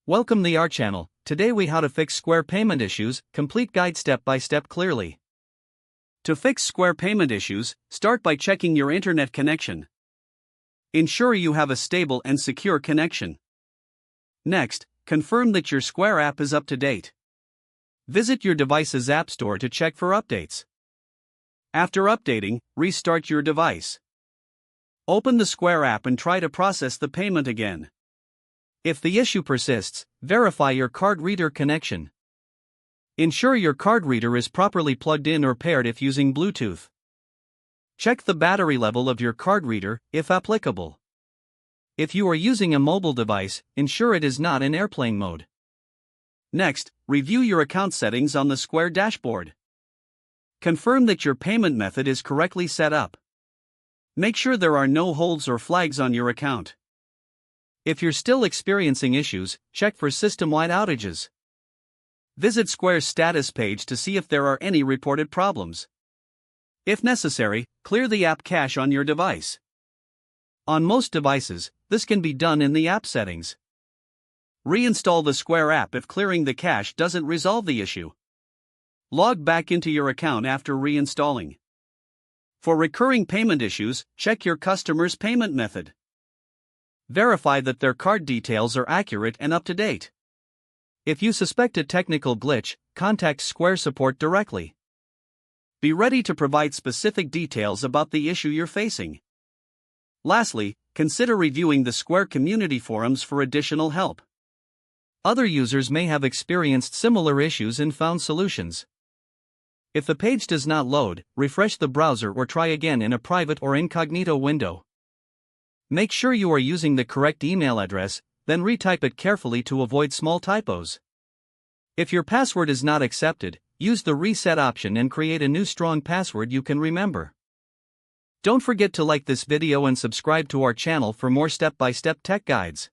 Welcome to our channel. Today we how to fix Square payment issues, complete guide step by step clearly. To fix Square payment issues, start by checking your internet connection. Ensure you have a stable and secure connection. Next, confirm that your Square app is up to date. Visit your device's app store to check for updates. After updating, restart your device. Open the Square app and try to process the payment again. If the issue persists, verify your card reader connection. Ensure your card reader is properly plugged in or paired if using Bluetooth. Check the battery level of your card reader, if applicable. If you are using a mobile device, ensure it is not in airplane mode. Next, review your account settings on the Square dashboard. Confirm that your payment method is correctly set up. Make sure there are no holds or flags on your account. If you're still experiencing issues, check for system-wide outages. Visit Square's status page to see if there are any reported problems. If necessary, clear the app cache on your device. On most devices, this can be done in the app settings. Reinstall the Square app if clearing the cache doesn't resolve the issue. Log back into your account after reinstalling. For recurring payment issues, check your customer's payment method. Verify that their card details are accurate and up to date. If you suspect a technical glitch, contact Square support directly. Be ready to provide specific details about the issue you're facing. Lastly, consider reviewing the Square community forums for additional help. Other users may have experienced similar issues and found solutions. If the page does not load, refresh the browser or try again in a private or incognito window. Make sure you are using the correct email address, then retype it carefully to avoid small typos. If your password is not accepted, use the reset option and create a new strong password you can remember. Don't forget to like this video and subscribe to our channel for more step-by-step tech guides.